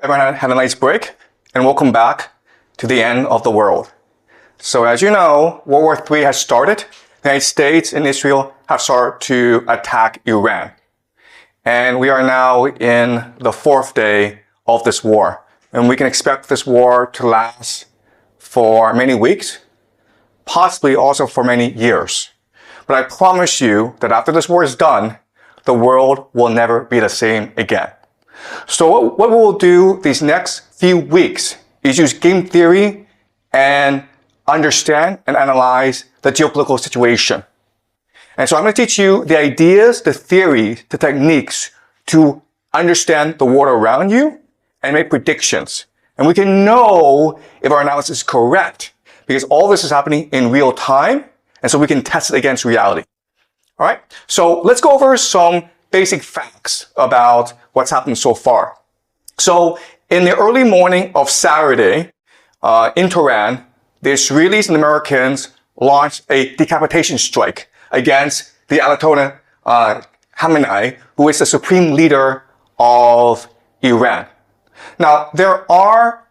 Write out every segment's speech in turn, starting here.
Everyone had a nice break, and welcome back to the end of the world. So as you know, World War III has started. The United States and Israel have started to attack Iran. And we are now in the fourth day of this war. And we can expect this war to last for many weeks, possibly also for many years. But I promise you that after this war is done, the world will never be the same again. So what we will do these next few weeks is use game theory and understand and analyze the geopolitical situation. And so I'm going to teach you the ideas, the theories, the techniques to understand the world around you and make predictions. And we can know if our analysis is correct because all this is happening in real time. And so we can test it against reality. All right. So let's go over some basic facts about what's happened so far. So in the early morning of Saturday, in Tehran, the Israelis and Americans launched a decapitation strike against the Ayatollah Khamenei, who is the supreme leader of Iran. Now, there are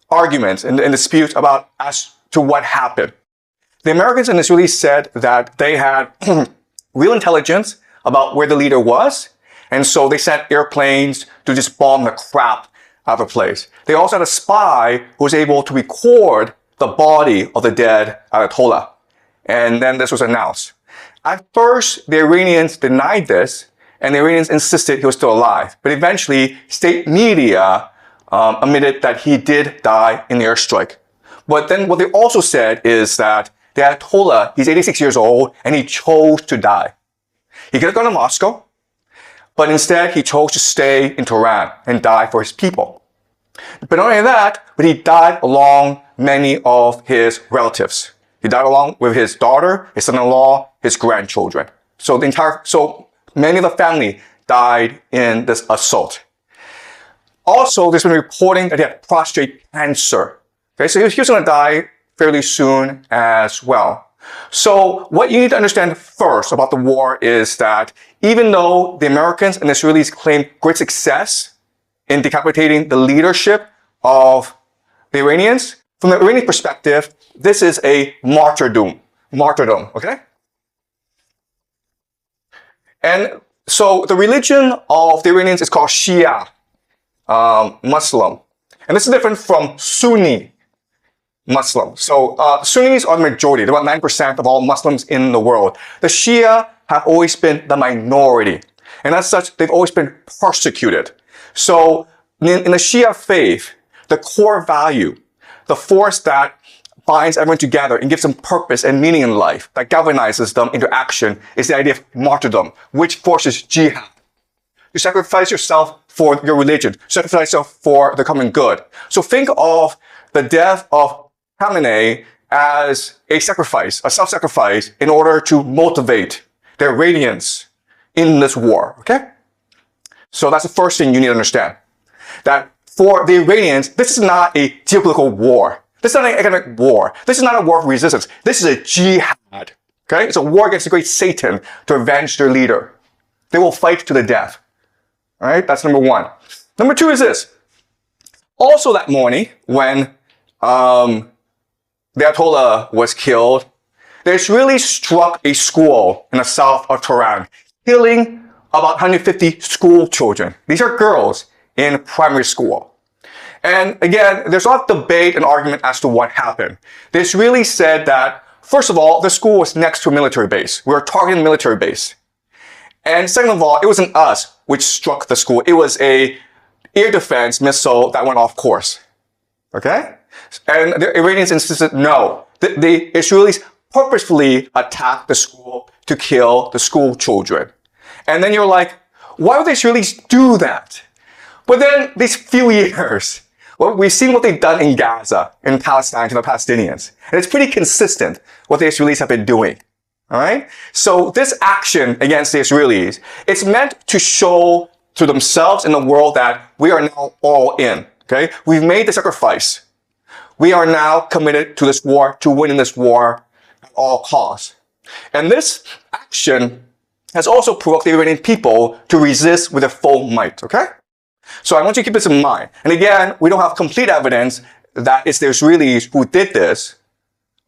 arguments and disputes about as to what happened. The Americans and Israelis said that they had real intelligence about where the leader was, and so they sent airplanes to just bomb the crap out of the place. They also had a spy who was able to record the body of the dead Ayatollah, and then this was announced. At first, the Iranians denied this, and the Iranians insisted he was still alive, but eventually, state media admitted that he did die in the airstrike. But then what they also said is that the Ayatollah, he's 86 years old, and he chose to die. He could have gone to Moscow, but instead he chose to stay in Tehran and die for his people. But not only that, but he died along many of his relatives. He died along with his daughter, his son-in-law, his grandchildren. So many of the family died in this assault. Also, there's been reporting that he had prostate cancer. Okay, so he was going to die fairly soon as well. So what you need to understand first about the war is that even though the Americans and the Israelis claim great success in decapitating the leadership of the Iranians, from the Iranian perspective, this is a martyrdom, okay? And so the religion of the Iranians is called Shia, Muslim. And this is different from Sunni Muslim. So Sunnis are the majority. They're about 9% of all Muslims in the world. The Shia have always been the minority. And as such, they've always been persecuted. So in the Shia faith, the core value, the force that binds everyone together and gives them purpose and meaning in life, that galvanizes them into action, is the idea of martyrdom, which forces jihad. You sacrifice yourself for your religion, sacrifice yourself for the common good. So think of the death of Khamenei as a sacrifice, a self-sacrifice, in order to motivate the Iranians in this war, okay? So that's the first thing you need to understand. That for the Iranians, this is not a geopolitical war. This is not an economic war. This is not a war of resistance. This is a jihad, okay? It's a war against the great Satan to avenge their leader. They will fight to the death, all right? That's number one. Number two is this. Also that morning, when the Ayatollah was killed, the Israelis struck a school in the south of Tehran, killing about 150 school children. These are girls in primary school. And again, there's a lot of debate and argument as to what happened. The Israelis said that, first of all, the school was next to a military base. We were targeting a military base. And second of all, it wasn't us which struck the school. It was a air defense missile that went off course. Okay? And the Iranians insisted no. The Israelis purposefully attacked the school to kill the school children. And then you're like, why would the Israelis do that? But then these few years, well, we've seen what they've done in Gaza, in Palestine, to the Palestinians. And it's pretty consistent what the Israelis have been doing. All right? So this action against the Israelis, it's meant to show to themselves and the world that we are now all in. Okay? We've made the sacrifice. We are now committed to this war, to winning this war at all costs. And this action has also provoked the Iranian people to resist with their full might, okay? So I want you to keep this in mind. And again, we don't have complete evidence that it's the Israelis who did this,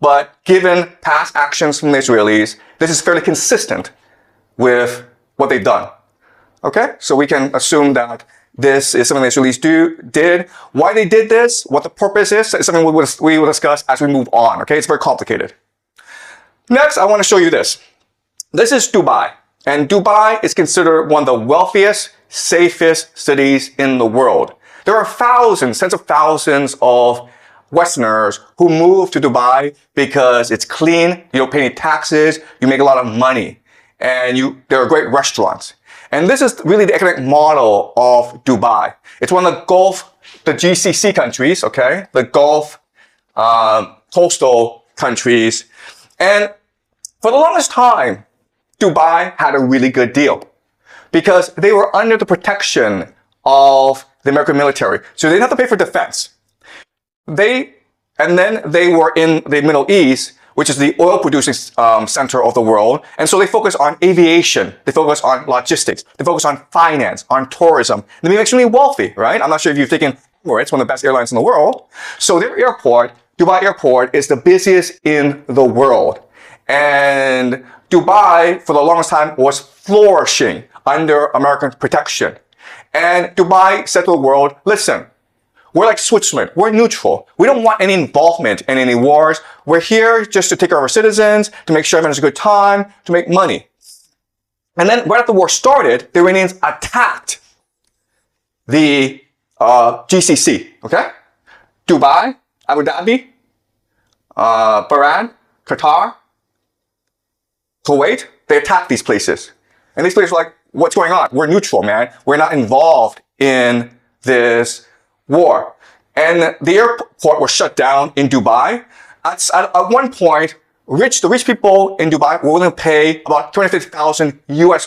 but given past actions from the Israelis, this is fairly consistent with what they've done. Okay? So we can assume that this is something the Israelis did. Why they did this, what the purpose is something we will discuss as we move on. Okay? It's very complicated. Next, I want to show you this. This is Dubai. And Dubai is considered one of the wealthiest, safest cities in the world. There are thousands, tens of thousands of Westerners who move to Dubai because it's clean, you don't pay any taxes, you make a lot of money, and there are great restaurants. And this is really the economic model of Dubai. It's one of the GCC countries, okay? The Gulf coastal countries. And for the longest time, Dubai had a really good deal because they were under the protection of the American military. So they didn't have to pay for defense. And then they were in the Middle East, which is the oil producing center of the world. And so they focus on aviation. They focus on logistics. They focus on finance, on tourism. They became extremely wealthy, right? I'm not sure if you've taken Emirates, one of the best airlines in the world. So their airport, Dubai Airport, is the busiest in the world. And Dubai, for the longest time, was flourishing under American protection. And Dubai said to the world, listen, we're like Switzerland. We're neutral. We don't want any involvement in any wars. We're here just to take care of our citizens, to make sure everyone has a good time, to make money. And then right after the war started, the Iranians attacked the GCC, okay? Dubai, Abu Dhabi, Bahrain, Qatar, Kuwait, they attacked these places. And these places were like, what's going on? We're neutral, man. We're not involved in this war. And the airport was shut down in Dubai. At one point, the rich people in Dubai were willing to pay about $250,000 US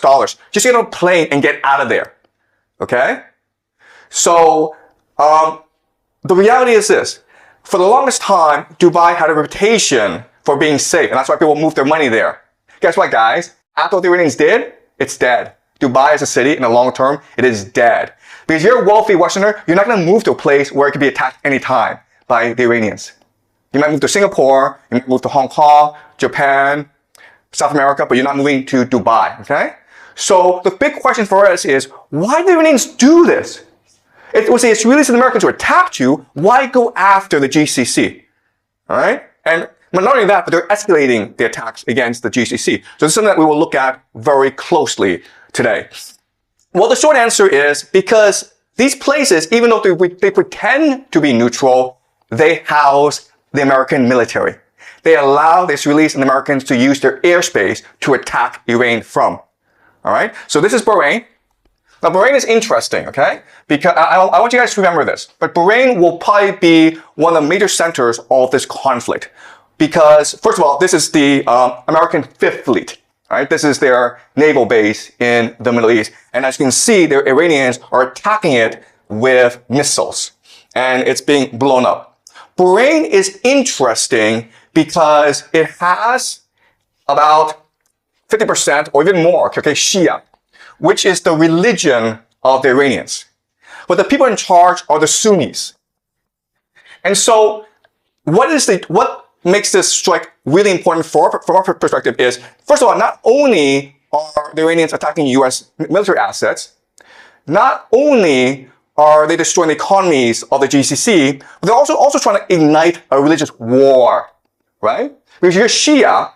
just to get on a plane and get out of there. Okay? So, the reality is this. For the longest time, Dubai had a reputation for being safe, and that's why people moved their money there. Guess what, guys? After what the Iranians did, it's dead. Dubai as a city, in the long term, it is dead. Because you're a wealthy Westerner, you're not going to move to a place where it could be attacked anytime by the Iranians. You might move to Singapore, you might move to Hong Kong, Japan, South America, but you're not moving to Dubai, okay? So the big question for us is, why did the Iranians do this? It was the Israelis and the Americans who attacked you, why go after the GCC? Alright? And not only that, but they're escalating the attacks against the GCC. So this is something that we will look at very closely today. Well, the short answer is because these places, even though they pretend to be neutral, they house the American military. They allow the Israelis and the Americans to use their airspace to attack Iran from. All right? So this is Bahrain. Now, Bahrain is interesting, okay? Because I want you guys to remember this. But Bahrain will probably be one of the major centers of this conflict. Because, first of all, this is the American Fifth Fleet. Right? This is their naval base in the Middle East. And as you can see, the Iranians are attacking it with missiles. And it's being blown up. Bahrain is interesting because it has about 50% or even more, okay, Shia, which is the religion of the Iranians. But the people in charge are the Sunnis. And so, what makes this strike really important from our perspective is, first of all, not only are the Iranians attacking U.S. military assets, not only are they destroying the economies of the GCC, but they're also trying to ignite a religious war, right? Because you're Shia,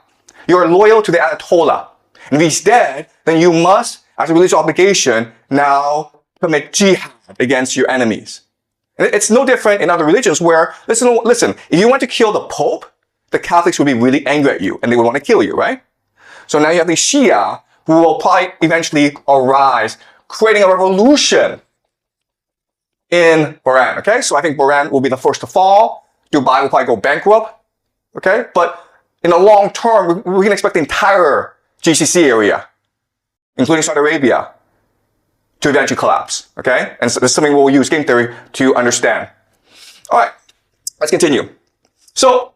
you're loyal to the Ayatollah. And if he's dead, then you must, as a religious obligation, now commit jihad against your enemies. And it's no different in other religions where, listen, if you want to kill the Pope, the Catholics would be really angry at you and they would want to kill you, right? So now you have the Shia who will probably eventually arise, creating a revolution in Bahrain, okay? So I think Bahrain will be the first to fall. Dubai will probably go bankrupt, okay? But in the long term, we can expect the entire GCC area, including Saudi Arabia, to eventually collapse, okay? And so this is something we'll use game theory to understand. All right, let's continue. So,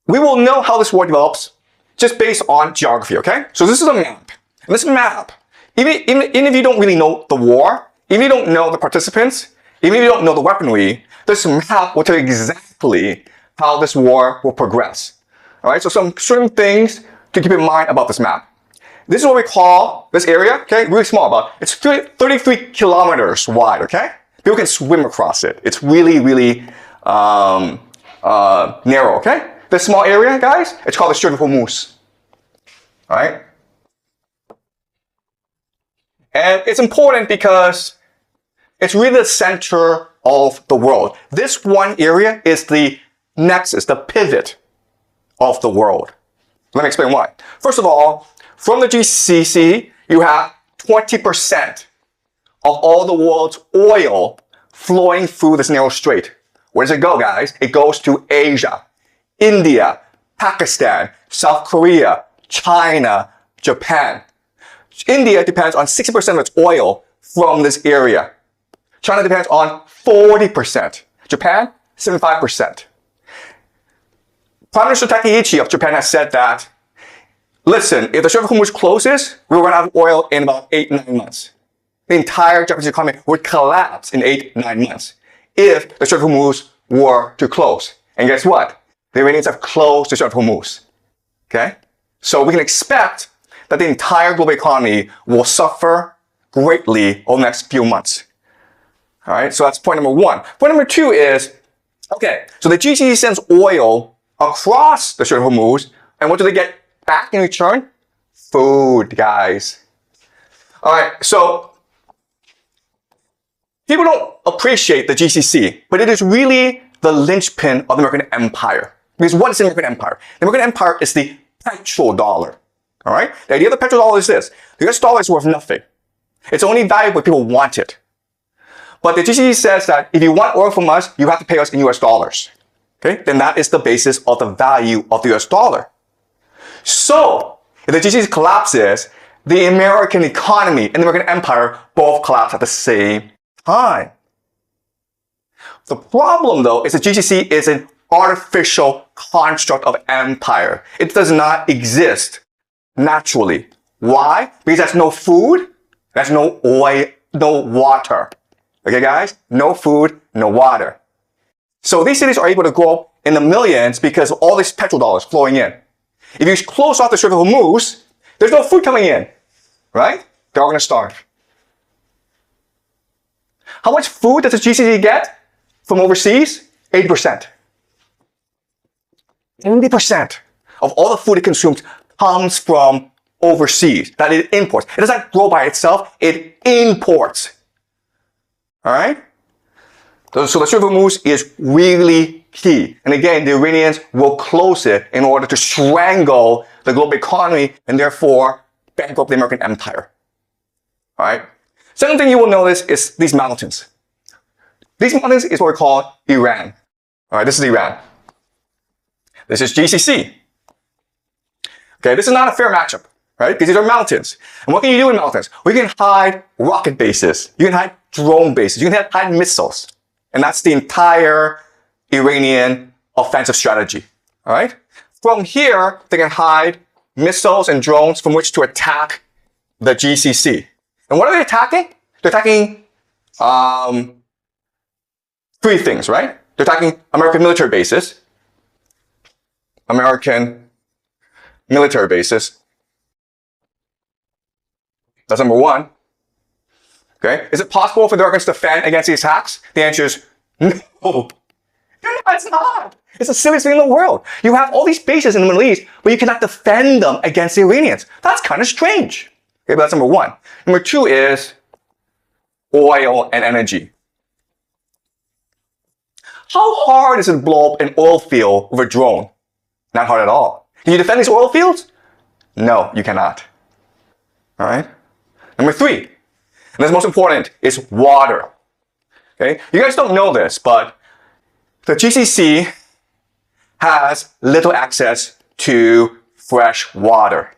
we will know how this war develops just based on geography, okay? So this is a map. And this map, even if you don't really know the war, Even if you don't know the participants, even if you don't know the weaponry, this map will tell you exactly how this war will progress. All right, so some certain things to keep in mind about this map. This is what we call this area, okay, really small, it's 33 kilometers wide, okay? People can swim across it. It's really, really narrow, okay? This small area, guys, it's called the Strait of Hormuz. All right? And it's important because it's really the center of the world. This one area is the nexus, the pivot of the world. Let me explain why. First of all, from the GCC, you have 20% of all the world's oil flowing through this narrow strait. Where does it go, guys? It goes to Asia, India, Pakistan, South Korea, China, Japan. India depends on 60% of its oil from this area. China depends on 40%. Japan, 75%. Prime Minister Takaichi of Japan has said that, listen, if the Strait of Hormuz closes, we'll run out of oil in about 8-9 months. The entire Japanese economy would collapse in 8-9 months if the Strait of Hormuz were to close. And guess what? The Iranians have closed the Strait of Hormuz. Okay? So we can expect that the entire global economy will suffer greatly over the next few months. All right? So that's point number one. Point number two is, okay, so the GCC sends oil across the Strait of Hormuz, and what do they get back in return? Food, guys. All right, so people don't appreciate the GCC, but it is really the linchpin of the American empire. Because what is the American empire? The American empire is the petrodollar. All right? The idea of the petrodollar is this. The US dollar is worth nothing. It's only valuable if people want it. But the GCC says that if you want oil from us, you have to pay us in US dollars. Okay? Then that is the basis of the value of the US dollar. So, if the GCC collapses, the American economy and the American empire both collapse at the same time. The problem, though, is the GCC is an artificial construct of empire. It does not exist naturally. Why? Because there's no food, there's no oil, no water. Okay, guys? No food, no water. So these cities are able to grow up in the millions because of all these petrodollars flowing in. If you close off the Strait of Hormuz, there's no food coming in, right? They're all going to starve. How much food does the GCC get from overseas? 80%. 80% of all the food it consumes comes from overseas, that it imports. It doesn't grow by itself, it imports. All right? So the Strait of Hormuz is really key. And again, the Iranians will close it in order to strangle the global economy and therefore bankrupt the American empire. All right? Second thing you will notice is these mountains. These mountains is what we call Iran. All right, this is Iran. This is GCC. Okay, this is not a fair matchup, right? Because these are mountains. And what can you do in mountains? Well, you can hide rocket bases. You can hide drone bases. You can hide missiles. And that's the entire Iranian offensive strategy. All right? From here, they can hide missiles and drones from which to attack the GCC. And what are they attacking? They're attacking three things, right? They're attacking American military bases. American military bases. That's number one. Okay? Is it possible for the Americans to defend against these attacks? The answer is no. It's not. It's the silliest thing in the world. You have all these bases in the Middle East, but you cannot defend them against the Iranians. That's kind of strange. Okay, but that's number one. Number two is oil and energy. How hard is it to blow up an oil field with a drone? Not hard at all. Can you defend these oil fields? No, you cannot. All right? Number three, and that's most important, is water. Okay? You guys don't know this, but the GCC has little access to fresh water.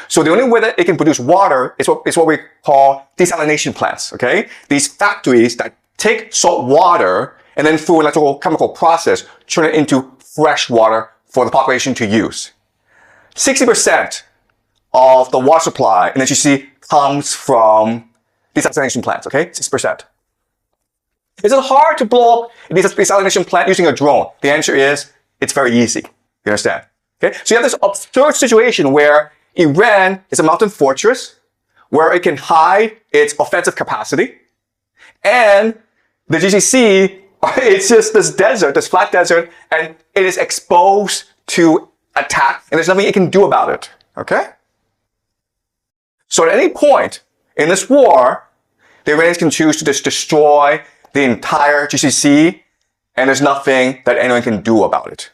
So the only way that it can produce water is what we call desalination plants, okay? These factories that take salt water and then through an electrical chemical process turn it into fresh water for the population to use. 60% of the water supply in the GCC comes from desalination plants, okay? 6%. Is it hard to blow up a desalination plant using a drone? The answer is, it's very easy. You understand? Okay? So you have this absurd situation where Iran is a mountain fortress where it can hide its offensive capacity, and the GCC, it's just this desert, this flat desert, and it is exposed to attack, and there's nothing it can do about it. Okay? So at any point in this war, the Iranians can choose to just destroy the entire GCC, and there's nothing that anyone can do about it.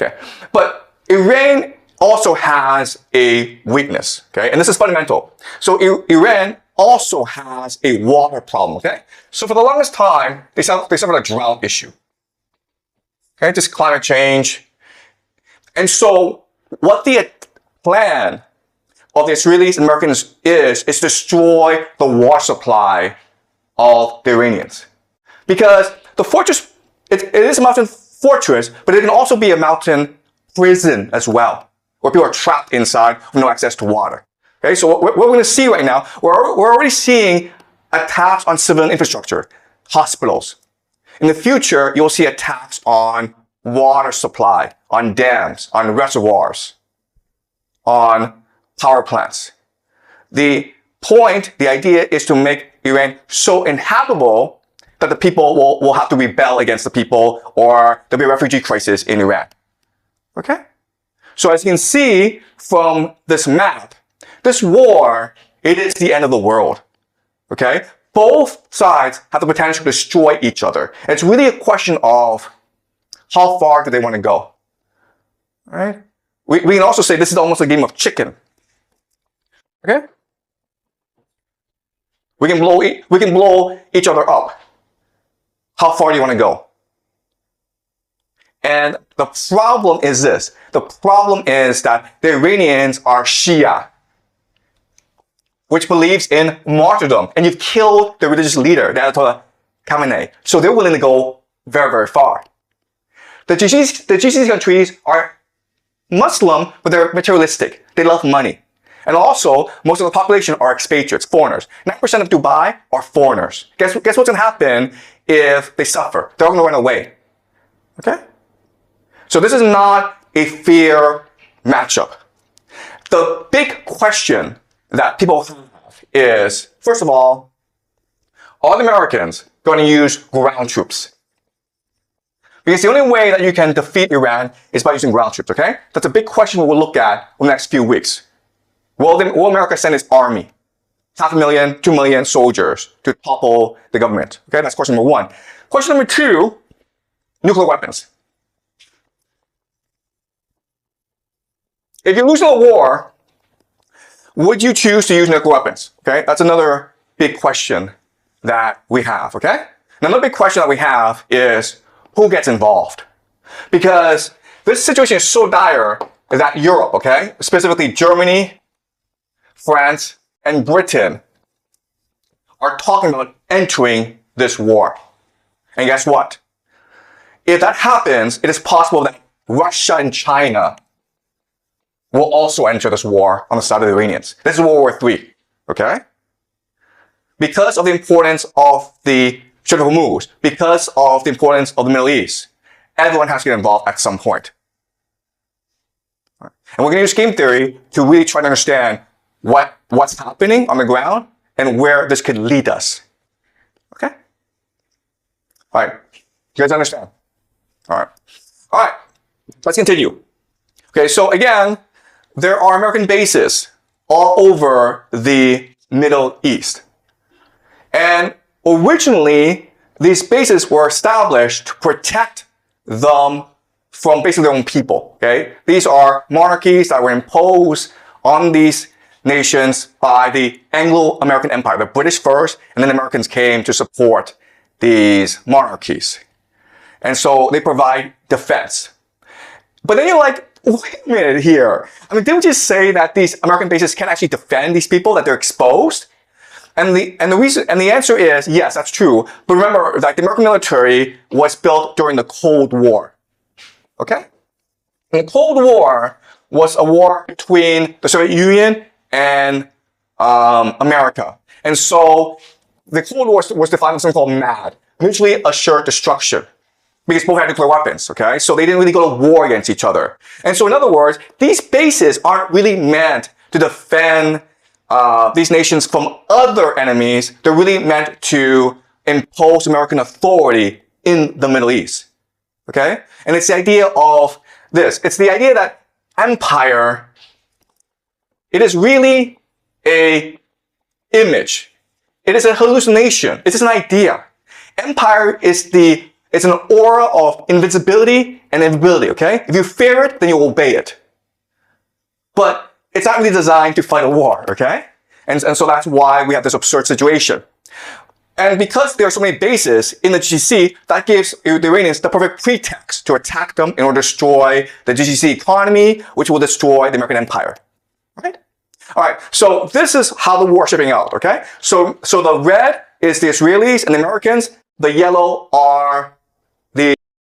Okay? But Iran also has a weakness, okay? And this is fundamental. So Iran also has a water problem, okay? So for the longest time, they suffered a drought issue. Okay, just climate change. And so what the plan of the Israelis and Americans is destroy the water supply of the Iranians. Because the fortress, it is a mountain fortress, but it can also be a mountain prison as well, where people are trapped inside with no access to water. Okay, so what we're going to see right now, we're already seeing attacks on civilian infrastructure, hospitals. In the future, you'll see attacks on water supply, on dams, on reservoirs, on power plants. The idea is to make Iran so inhabitable that the people will have to rebel against the people, or there'll be a refugee crisis in Iran. Okay? So as you can see from this map, this war, it is the end of the world. Okay? Both sides have the potential to destroy each other. And it's really a question of how far do they want to go. All right? We can also say this is almost a game of chicken. Okay? We can blow each other up. How far do you want to go? And the problem is this. The problem is that the Iranians are Shia, which believes in martyrdom. And you've killed the religious leader, the Ayatollah Khamenei. So they're willing to go very, very far. The GCC countries are Muslim, but they're materialistic. They love money. And also, most of the population are expatriates, foreigners. 9% of Dubai are foreigners. Guess what's going to happen if they suffer? They're going to run away. Okay? So this is not a fair matchup. The big question that people have is, first of all, are the Americans going to use ground troops? Because the only way that you can defeat Iran is by using ground troops, okay? That's a big question we will look at in the next few weeks. Will America send its army, 500,000, 2 million soldiers to topple the government? Okay, that's question number one. Question number two, nuclear weapons. If you lose a war, would you choose to use nuclear weapons? Okay, that's another big question that we have, okay? Another big question that we have is, who gets involved? Because this situation is so dire that Europe, okay, specifically Germany, France, and Britain are talking about entering this war. And guess what? If that happens, it is possible that Russia and China will also enter this war on the side of the Iranians. This is World War III, okay? Because of the importance of the Strait of Hormuz, because of the importance of the Middle East, everyone has to get involved at some point. And we're going to use game theory to really try to understand what's happening on the ground and where this could lead us. Okay? All right. You guys understand? All right. All right. Let's continue. Okay, so again, there are American bases all over the Middle East. And originally, these bases were established to protect them from basically their own people, okay? These are monarchies that were imposed on these nations by the Anglo-American Empire, the British first, and then the Americans came to support these monarchies. And so they provide defense. But then you're like, wait a minute here. I mean, didn't we just say that these American bases can't actually defend these people, that they're exposed? And the answer is, yes, that's true. But remember, like, the American military was built during the Cold War. Okay? And the Cold War was a war between the Soviet Union and America. And so the Cold War was defined as something called MAD, mutually assured destruction, because both had nuclear weapons, okay? So they didn't really go to war against each other. And so in other words, these bases aren't really meant to defend these nations from other enemies. They're really meant to impose American authority in the Middle East, okay? And it's the idea of this. It's the idea that empire, it is really a image. It is a hallucination. It is an idea. Empire is it's an aura of invincibility and invisibility, okay? If you fear it, then you obey it. But it's not really designed to fight a war, okay? And so that's why we have this absurd situation. And because there are so many bases in the GCC, that gives the Iranians the perfect pretext to attack them in order to destroy the GCC economy, which will destroy the American empire, right? All right, so this is how the war is shipping out, okay? So the red is the Israelis and the Americans. The yellow are